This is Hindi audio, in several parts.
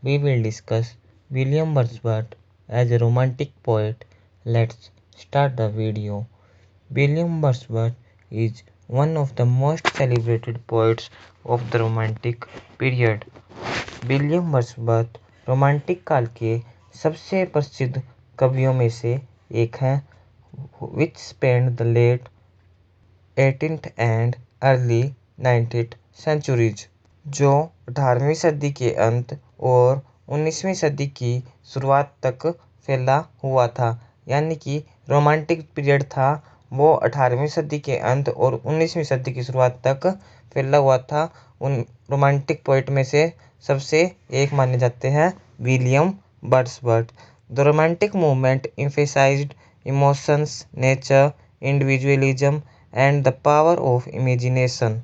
we will discuss William Wordsworth as a romantic poet. Let's start the video. William Wordsworth is one of the most celebrated poets of the Romantic period. William Wordsworth romantic काल के सबसे प्रसिद्ध कवियों में से एक हैं, which spanned the late 18th and early 19th centuries, जो 18वीं सदी के अंत और 19वीं सदी की शुरुआत तक फैला हुआ था। यानी कि रोमांटिक पीरियड था वो 18वीं सदी के अंत और 19वीं सदी की शुरुआत तक फैला हुआ था। उन रोमांटिक पोइट में से सबसे एक माने जाते हैं William Wordsworth. The romantic movement emphasized emotions, nature, individualism and the power of imagination.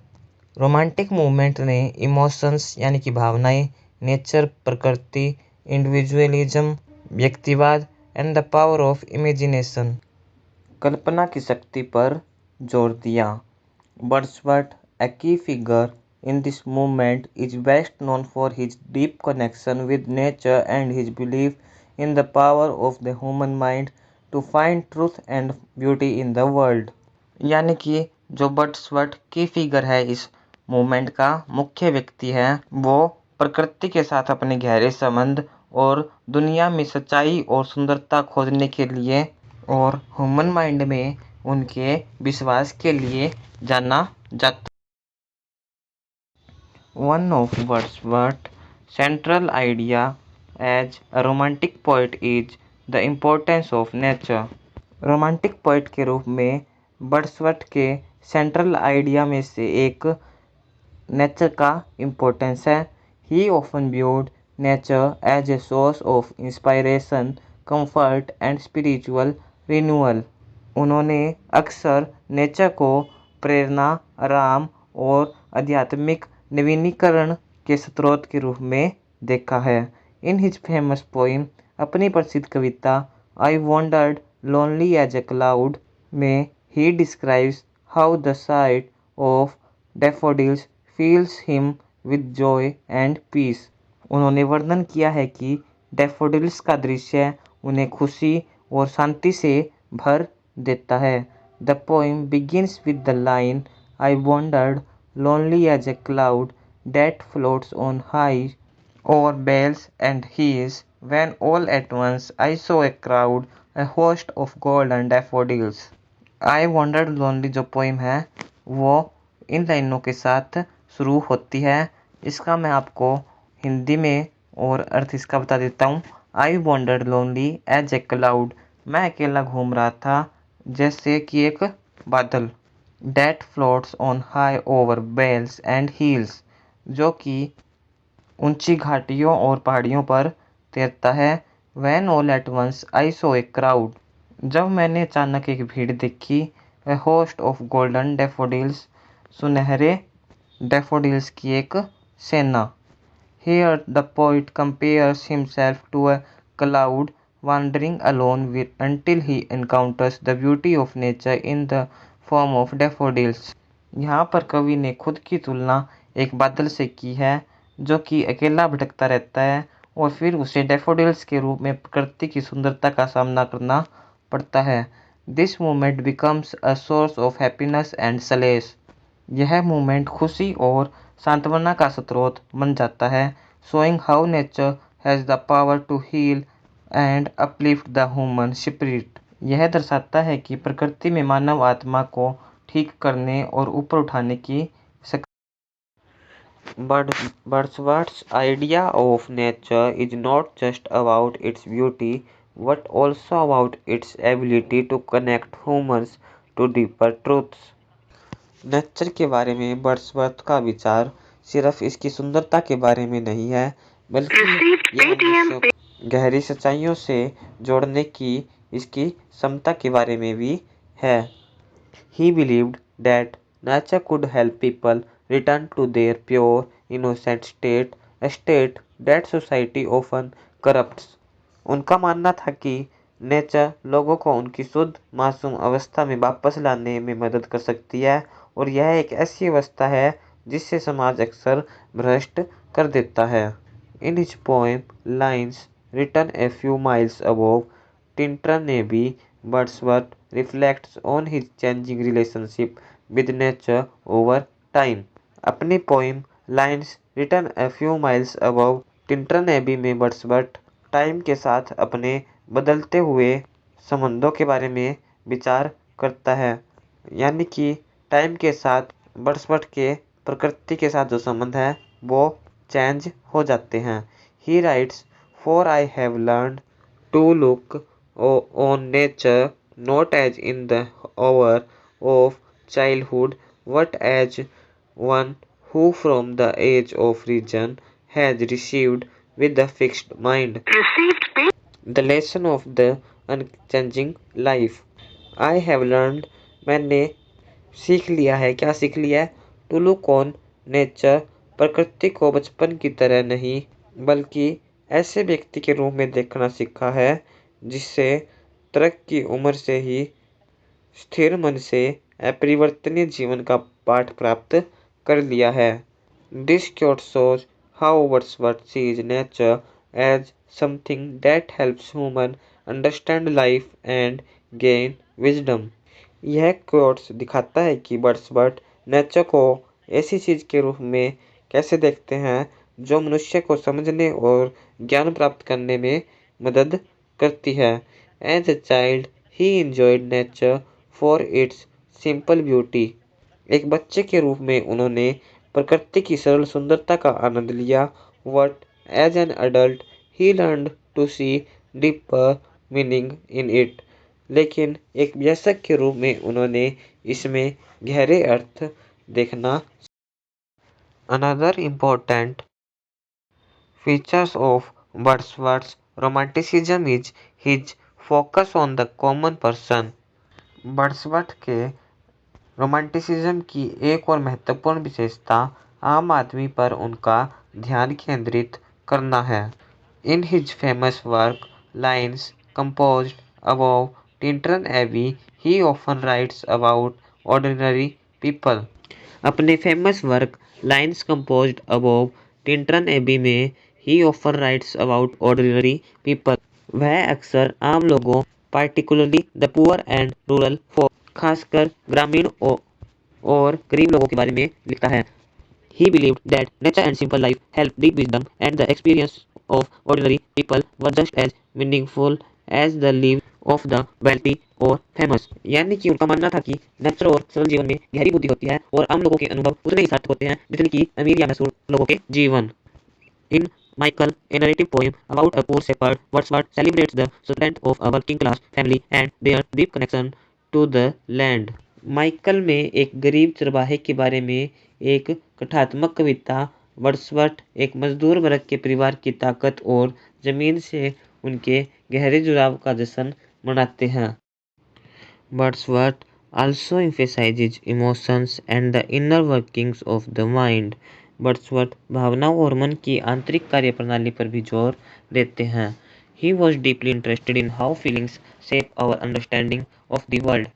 Romantic movement ने इमोशंस यानी कि भावनाएं, नेचर प्रकृति, इंडिविजुअलिज्म व्यक्तिवाद and the power of imagination कल्पना की शक्ति पर जोर दिया। Wordsworth, a key figure in this movement, is best known for his deep connection with nature and his belief in the power of the human mind to find truth and beauty in the world। यानी कि जो वर्ड्सवर्थ की फिगर है इस मूवमेंट का मुख्य व्यक्ति है, वो प्रकृति के साथ अपने गहरे संबंध और दुनिया में सच्चाई और सुंदरता खोजने के लिए और ह्यूमन माइंड में उनके विश्वास के लिए जाना जाता। One of Wordsworth's central idea as a romantic poet is the importance of nature। Romantic poet के रूप में वर्ड्सवर्थ के सेंट्रल आइडिया में से एक नेचर का इम्पोर्टेंस है। ही often viewed nature as a source of inspiration, comfort and spiritual renewal। उन्होंने अक्सर नेचर को प्रेरणा, आराम और आध्यात्मिक नवीनीकरण के स्रोत के रूप में देखा है। इन हिज फेमस पोइम, अपनी प्रसिद्ध कविता I wandered lonely as a cloud में he describes how the sight of daffodils fills him with joy and peace. उन्होंने वर्णन किया है कि डैफोडिल्स का दृश्य उन्हें खुशी और शांति से भर देता है। The poem begins with the line I wandered lonely as a cloud that floats on high over bells and hills, when all at once I saw a crowd, a host of golden daffodils। I wandered lonely जो पोइम है वो इन लाइनों के साथ शुरू होती है। इसका मैं आपको हिंदी में और अर्थ इसका बता देता हूँ। I wandered lonely as a cloud, मैं अकेला घूम रहा था जैसे कि एक बादल। That floats on high over vales and hills, जो कि ऊंची घाटियों और पहाड़ियों पर तैरता है। When all at once I saw a crowd, जब मैंने अचानक एक भीड़ देखी। A host of golden daffodils, सुनहरे डैफोडिल्स की एक सेना। Here the poet compares himself to a cloud wandering alone until he encounters the beauty of nature in the form of daffodils। यहाँ पर कवि ने खुद की तुलना एक बादल से की है जो कि अकेला भटकता रहता है और फिर उसे डैफोडिल्स के रूप में प्रकृति की सुंदरता का सामना करना पड़ता है। This movement becomes a source of happiness and सलेस। यह मूवमेंट खुशी और सांत्वना का स्रोत बन जाता है। Showing how nature has the power to heal and uplift the human spirit. यह दर्शाता है कि प्रकृति में मानव आत्मा को ठीक करने और ऊपर उठाने की शक्ति। Wordsworth's idea of nature is not just about its beauty but also about its ability to connect humans to deeper truths. Nature के बारे में वर्ड्सवर्थ का विचार सिर्फ इसकी सुंदरता के बारे में नहीं है, बल्कि यह मनुष्यों को गहरी सच्चाइयों से जोड़ने की इसकी क्षमता के बारे में भी है। He believed that nature could help people return to their pure, innocent state, a state that society often corrupts। उनका मानना था कि नेचर लोगों को उनकी शुद्ध मासूम अवस्था में वापस लाने में मदद कर सकती है और यह एक ऐसी अवस्था है जिससे समाज अक्सर भ्रष्ट कर देता है। In his poem Lines, written a few miles above Tintern Abbey, Wordsworth reflects on his changing relationship with nature over time. अपनी poem lines written a few miles above Tintern Abbey में वर्ड्सवर्थ टाइम के साथ अपने बदलते हुए संबंधों के बारे में विचार करता है। यानी कि टाइम के साथ वर्ड्सवर्थ के प्रकृति के साथ जो संबंध है वो चेंज हो जाते हैं। He writes, for I have learned to look on nature not as in the hour of childhood but as one who from the age of reason has received with a fixed mind the lesson of the unchanging life. I have learned, मैंने सीख लिया है। क्या सीख लिया है? टू लुक ऑन नेचर, प्रकृति को बचपन की तरह नहीं बल्कि ऐसे व्यक्ति के रूप में देखना सीखा है जिससे तरक की उम्र से ही स्थिर मन से अपरिवर्तनीय जीवन का पाठ प्राप्त कर लिया है। This quote shows how Wordsworth sees nature as something that helps human understand life and gain wisdom. यह क्योट्स दिखाता है कि वर्ड्सवर्थ नेचर को ऐसी चीज के रूप में कैसे देखते हैं जो मनुष्य को समझने और ज्ञान प्राप्त करने में मदद करती है। As a child he enjoyed nature for its simple beauty. एक बच्चे के रूप में उन्होंने प्रकृति की सरल सुंदरता का आनंद लिया। But as an adult he learned to see deeper meaning in it. लेकिन एक वयस्क के रूप में उन्होंने इसमें गहरे अर्थ देखना। Another important features of Wordsworth's romanticism is his focus on the common person. Wordsworth के रोमांटिसिज्म की एक और महत्वपूर्ण विशेषता आम आदमी पर उनका ध्यान केंद्रित करना है। In his famous work lines composed above Tintern Abbey he often writes about ordinary people. अपने famous work lines composed above Tintern Abbey में he often writes about ordinary people, वह अक्सर आम लोगों particularly the poor and rural folk, खासकर ग्रामीण और गरीब लोगों के बारे में लिखता है। He believed that nature and simple life helped deep wisdom and the experience of ordinary people were just as meaningful as the lives of the wealthy or famous. यानी कि उनका मानना था कि नेचर और सरल जीवन में गहरी बुद्धि होती है और आम लोगों के अनुभव उतने ही सार्थक होते हैं जितने कि अमीर या मशहूर लोगों के जीवन। In Michael, a narrative poem about a poor shepherd, Wordsworth celebrates the strength of a working class family and their deep connection to the land. Michael में एक गरीब चरवाहे के बारे में एक कथात्मक कविता वर्ड्सवर्थ एक मजदूर वर्ग के परिवार की ताकत और जमीन से उनके गहरे जुड़ाव का जश्न मनाते हैं। Wordsworth also emphasizes emotions and the inner workings of the mind. Wordsworth भावनाओं और मन की आंतरिक कार्यप्रणाली पर भी जोर देते हैं। He was deeply interested in how feelings shape our understanding of the world.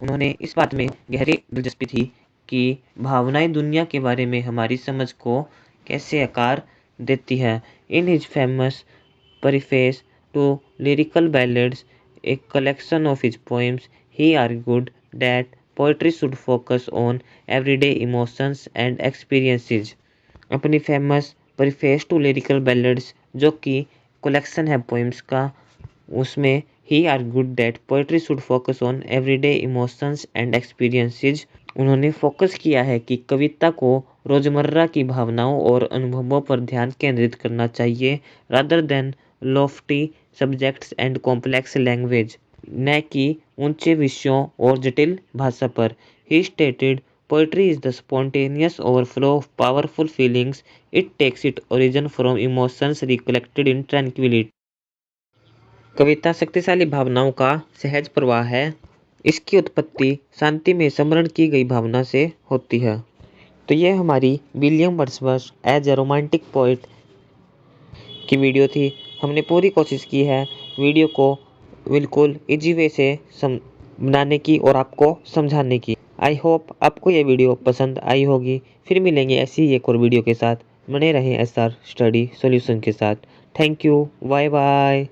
उन्होंने इस बात में गहरी दिलचस्पी थी कि भावनाएं दुनिया के बारे में हमारी समझ को कैसे आकार देती है। In his famous preface to lyrical ballads, a collection of his poems, he argued that poetry should focus on everyday emotions and experiences. अपनी famous preface to lyrical ballads जो कि कलेक्शन है पोइम्स का, उसमें ही argued that poetry should focus on everyday emotions and experiences. उन्होंने फोकस किया है कि कविता को रोजमर्रा की भावनाओं और अनुभवों पर ध्यान केंद्रित करना चाहिए rather than Lofty subjects and complex language, न कि ऊंचे विषयों और जटिल भाषा पर। ही stated Poetry is the spontaneous overflow of powerful feelings. It takes its origin from emotions recollected in tranquility. कविता शक्तिशाली भावनाओं का सहज प्रवाह है। इसकी उत्पत्ति शांति में स्मरण की गई भावना से होती है। तो ये हमारी William Wordsworth as a romantic poet की वीडियो थी। हमने पूरी कोशिश की है वीडियो को बिल्कुल इजी वे से बनाने की और आपको समझाने की। आई होप आपको ये वीडियो पसंद आई होगी। फिर मिलेंगे ऐसी ही एक और वीडियो के साथ। बने रहें SR स्टडी सॉल्यूशन के साथ। Thank you, bye bye.